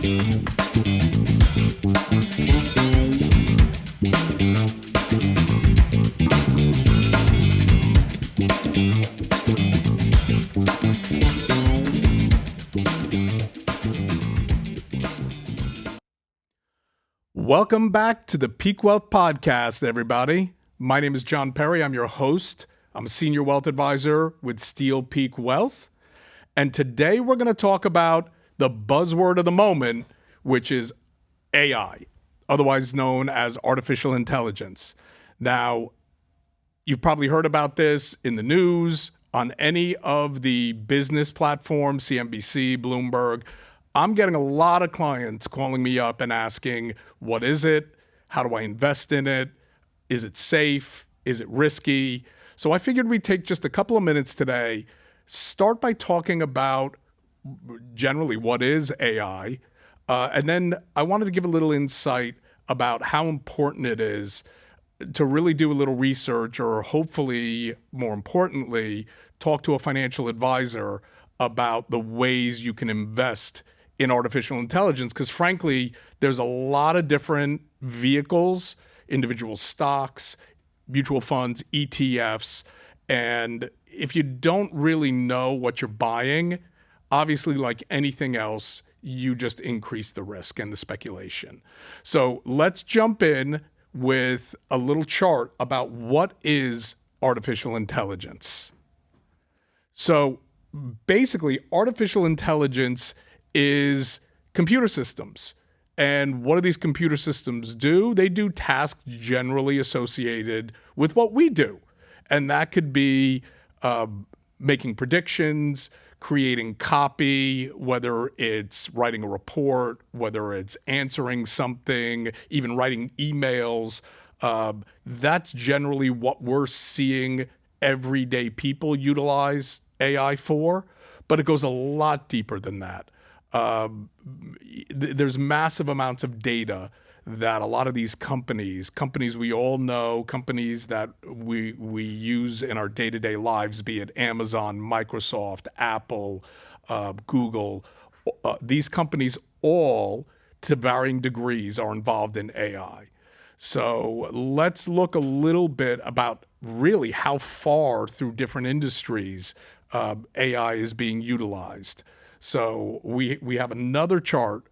Welcome back to the Peak Wealth Podcast, everybody. My name is John Perry. I'm your host. I'm a senior wealth advisor with Steel Peak Wealth. And today we're going to talk about the buzzword of the moment, which is AI, otherwise known as artificial intelligence. Now, you've probably heard about this in the news, on any of the business platforms, CNBC, Bloomberg. I'm getting a lot of clients calling me up and asking, what is it? How do I invest in it? Is it safe? Is it risky? So I figured we'd take just a couple of minutes today, start by talking about generally what is AI, and then I wanted to give a little insight about how important it is to really do a little research, or hopefully, more importantly, talk to a financial advisor about the ways you can invest in artificial intelligence, because frankly, there's a lot of different vehicles, individual stocks, mutual funds, ETFs, and if you don't really know what you're buying, obviously, like anything else, you just increase the risk and the speculation. So let's jump in with a little chart about what is artificial intelligence. So basically, artificial intelligence is computer systems. And what do these computer systems do? They do tasks generally associated with what we do. And that could be making predictions, creating copy, whether it's writing a report, whether it's answering something, even writing emails. That's generally what we're seeing everyday people utilize AI for, but it goes a lot deeper than that. There's massive amounts of data that a lot of these companies we all know, companies that we use in our day-to-day lives, be it Amazon, Microsoft, Apple, Google, these companies all, to varying degrees, are involved in AI. So let's look a little bit about really how far through different industries AI is being utilized. So we have another chart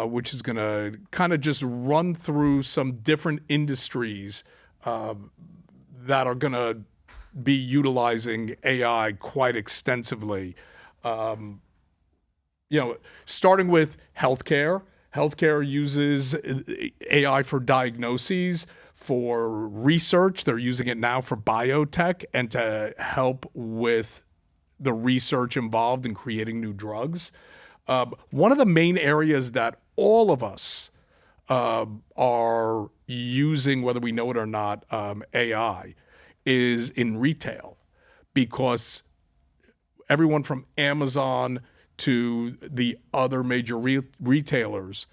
which is going to kind of just run through some different industries that are going to be utilizing AI quite extensively. Starting with healthcare. Healthcare uses AI for diagnoses, for research. They're using it now for biotech and to help with the research involved in creating new drugs. One of the main areas that all of us are using, whether we know it or not, AI, is in retail, because everyone from Amazon to the other major retailers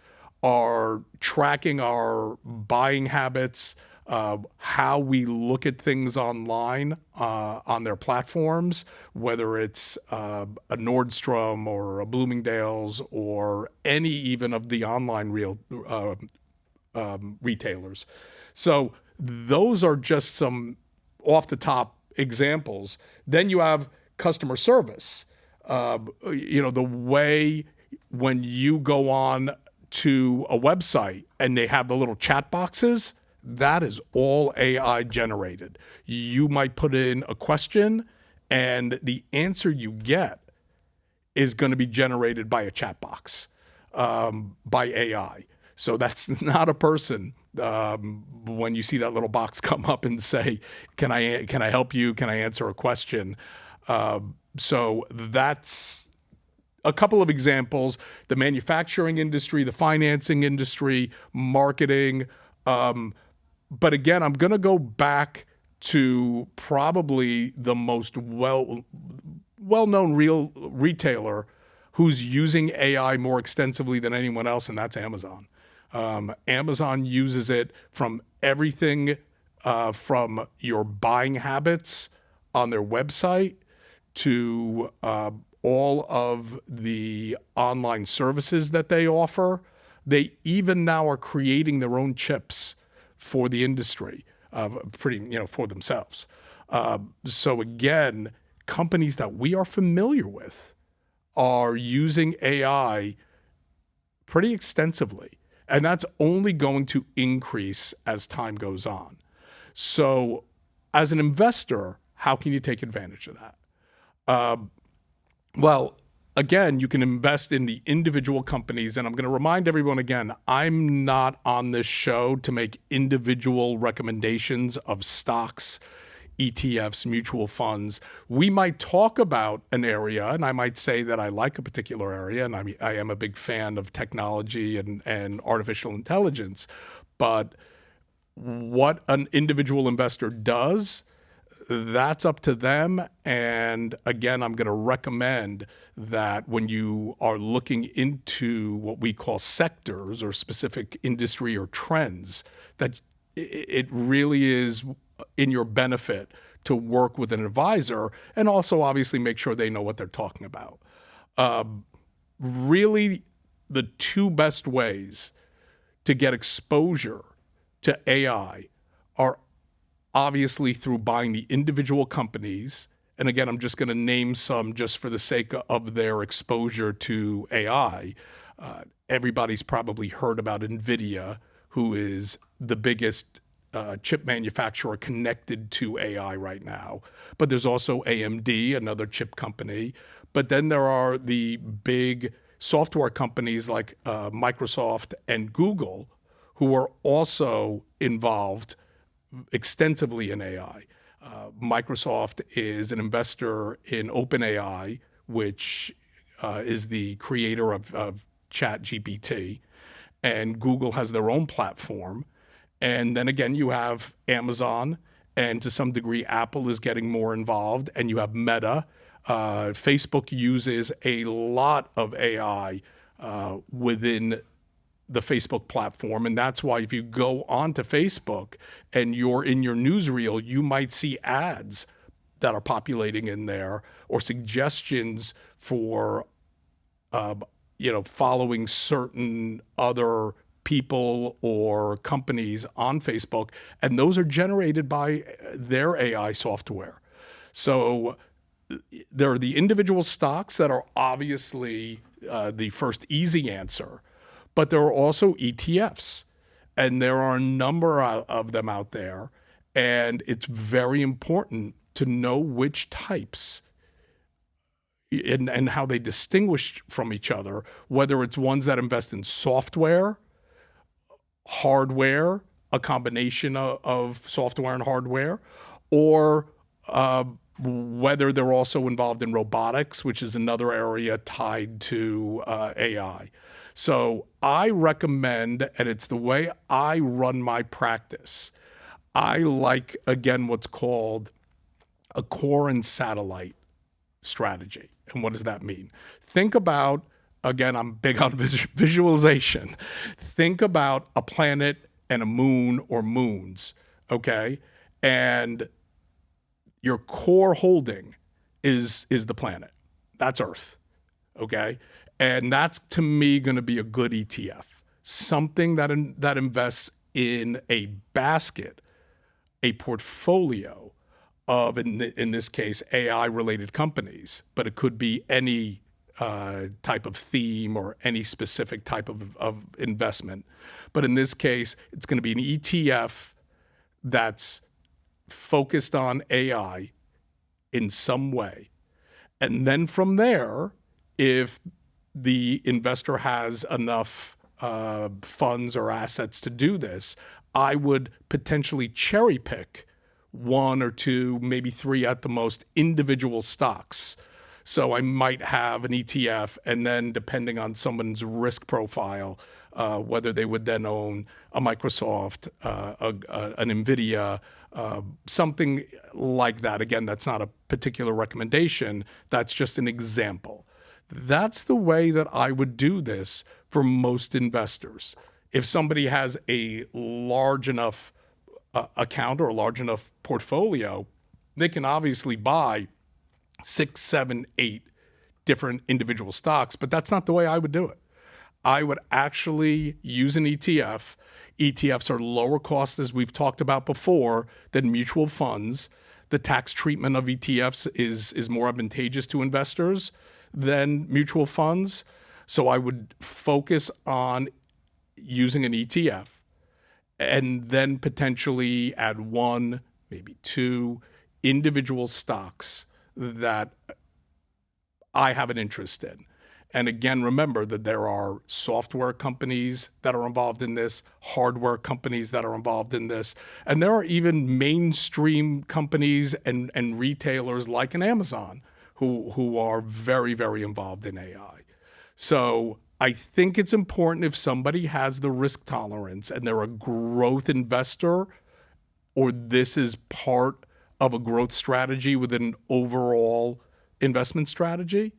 are tracking our buying habits, how we look at things online on their platforms, whether it's a Nordstrom or a Bloomingdale's or any even of the online retailers. So those are just some off the top examples. Then you have customer service. The way when you go on to a website and they have the little chat boxes, that is all AI generated. You might put in a question and the answer you get is going to be generated by a chat box, by AI. So that's not a person. When you see that little box come up and say, can I help you? Can I answer a question? So that's a couple of examples: the manufacturing industry, the financing industry, marketing. But again, I'm going to go back to probably the most well-known real retailer who's using AI more extensively than anyone else, and that's Amazon. Amazon uses it from everything from your buying habits on their website to all of the online services that they offer. They even now are creating their own chips for the industry, for themselves. So again, companies that we are familiar with are using AI pretty extensively. And that's only going to increase as time goes on. So as an investor, how can you take advantage of that? Well, again, you can invest in the individual companies. And I'm going to remind everyone again, I'm not on this show to make individual recommendations of stocks, ETFs, mutual funds. We might talk about an area, and I might say that I like a particular area, and I am a big fan of technology and artificial intelligence. But what an individual investor does, that's up to them. And again, I'm going to recommend that when you are looking into what we call sectors or specific industry or trends, that it really is in your benefit to work with an advisor, and also obviously make sure they know what they're talking about. Really, the two best ways to get exposure to AI are obviously through buying the individual companies. And again, I'm just going to name some just for the sake of their exposure to AI. Everybody's probably heard about NVIDIA, who is the biggest chip manufacturer connected to AI right now. But there's also AMD, another chip company. But then there are the big software companies like Microsoft and Google, who are also involved extensively in AI. Microsoft is an investor in OpenAI, which is the creator of ChatGPT, and Google has their own platform. And then again, you have Amazon, and to some degree, Apple is getting more involved, and you have Meta. Facebook uses a lot of AI within the Facebook platform. And that's why if you go onto Facebook and you're in your newsreel, you might see ads that are populating in there or suggestions for, following certain other people or companies on Facebook. And those are generated by their AI software. So there are the individual stocks that are obviously the first easy answer. But there are also ETFs, and there are a number of them out there. And it's very important to know which types and how they distinguish from each other, whether it's ones that invest in software, hardware, a combination of software and hardware, or whether they're also involved in robotics, which is another area tied to AI. So I recommend, and it's the way I run my practice, I like, again, what's called a core and satellite strategy. And what does that mean? Think about, again, I'm big on visualization. Think about a planet and a moon or moons, okay? And your core holding is the planet. That's Earth, okay? And that's, to me, going to be a good ETF, something that invests in a basket, a portfolio of, in this case, AI-related companies. But it could be any type of theme or any specific type of investment. But in this case, it's going to be an ETF that's focused on AI in some way. And then from there, if the investor has enough funds or assets to do this, I would potentially cherry pick one or two, maybe three at the most, individual stocks. So I might have an ETF, and then depending on someone's risk profile, whether they would then own a Microsoft, an NVIDIA, something like that. Again, that's not a particular recommendation. That's just an example. That's the way that I would do this for most investors. If somebody has a large enough account or a large enough portfolio, they can obviously buy 6, 7, 8 different individual stocks, but that's not the way I would do it. I would actually use an ETF. ETFs are lower cost, as we've talked about before, than mutual funds. The tax treatment of ETFs is more advantageous to investors than mutual funds. So I would focus on using an ETF and then potentially add one, maybe two individual stocks that I have an interest in. And again, remember that there are software companies that are involved in this, hardware companies that are involved in this, and there are even mainstream companies and retailers like an Amazon who are very, very involved in AI. So I think it's important, if somebody has the risk tolerance and they're a growth investor, or this is part of a growth strategy within an overall investment strategy,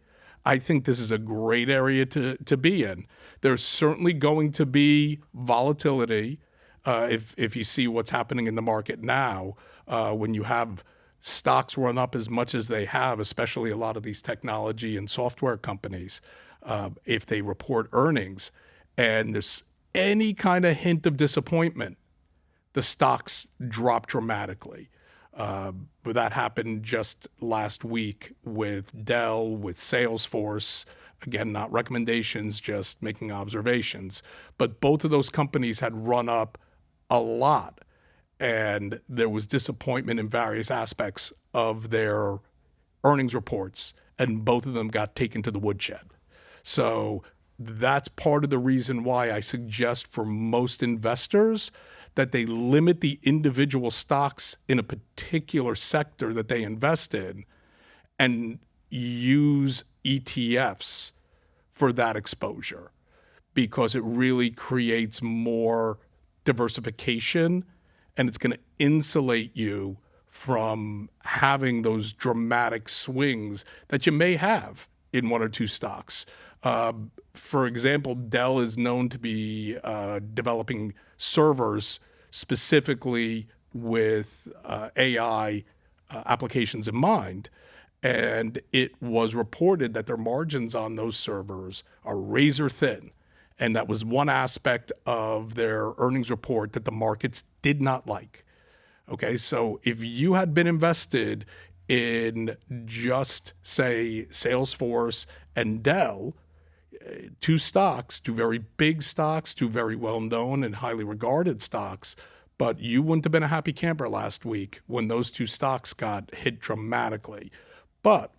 I think this is a great area to be in. There's certainly going to be volatility if you see what's happening in the market now, when you have stocks run up as much as they have, especially a lot of these technology and software companies, if they report earnings and there's any kind of hint of disappointment, the stocks drop dramatically. But that happened just last week with Dell, with Salesforce. Again, not recommendations, just making observations. But both of those companies had run up a lot, and there was disappointment in various aspects of their earnings reports, and both of them got taken to the woodshed. So that's part of the reason why I suggest for most investors that they limit the individual stocks in a particular sector that they invest in and use ETFs for that exposure, because it really creates more diversification and it's going to insulate you from having those dramatic swings that you may have in one or two stocks. For example, Dell is known to be developing servers specifically with AI applications in mind. And it was reported that their margins on those servers are razor thin. And that was one aspect of their earnings report that the markets did not like. Okay, so if you had been invested in just, say, Salesforce and Dell, two stocks, two very big stocks, two very well-known and highly regarded stocks, but you wouldn't have been a happy camper last week when those two stocks got hit dramatically. But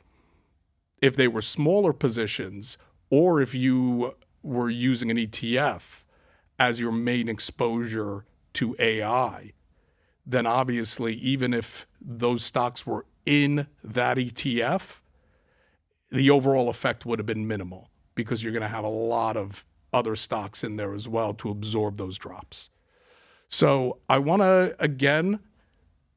if they were smaller positions, or if you were using an ETF as your main exposure to AI, then obviously, even if those stocks were in that ETF, the overall effect would have been minimal, because you're going to have a lot of other stocks in there as well to absorb those drops. So I want to, again,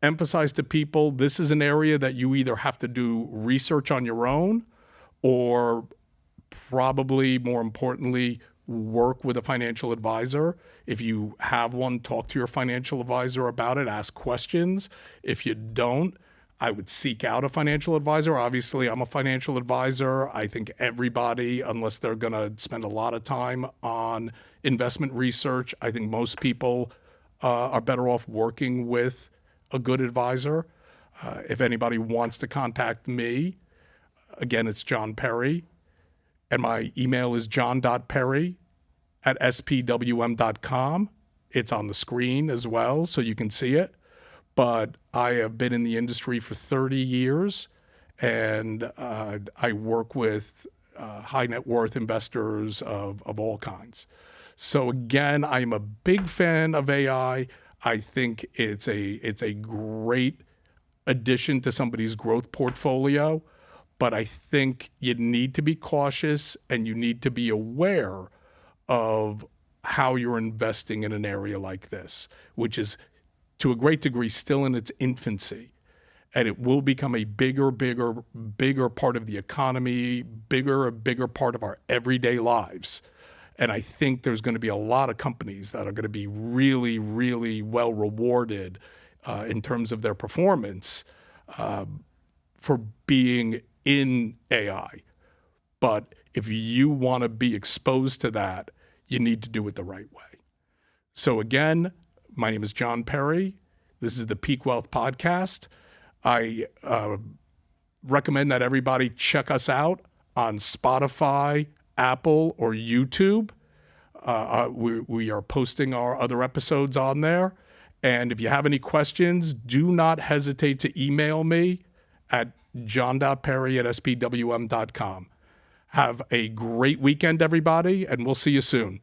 emphasize to people, this is an area that you either have to do research on your own, or probably more importantly, work with a financial advisor. If you have one, talk to your financial advisor about it, ask questions. If you don't, I would seek out a financial advisor. Obviously, I'm a financial advisor. I think everybody, unless they're going to spend a lot of time on investment research, I think most people are better off working with a good advisor. If anybody wants to contact me, again, it's John Perry, and my email is john.perry@spwm.com. It's on the screen as well, so you can see it. But I have been in the industry for 30 years, and I work with high net worth investors of all kinds. So again, I'm a big fan of AI. I think it's a great addition to somebody's growth portfolio, but I think you need to be cautious and you need to be aware of how you're investing in an area like this, which is to a great degree still in its infancy. And it will become a bigger part of the economy, bigger part of our everyday lives. And I think there's going to be a lot of companies that are going to be really, really well rewarded in terms of their performance for being in AI. But if you want to be exposed to that, you need to do it the right way. So again, my name is John Perry. This is the Peak Wealth Podcast. I recommend that everybody check us out on Spotify, Apple, or YouTube. We are posting our other episodes on there. And if you have any questions, do not hesitate to email me at john.perry@spwm.com. Have a great weekend, everybody, and we'll see you soon.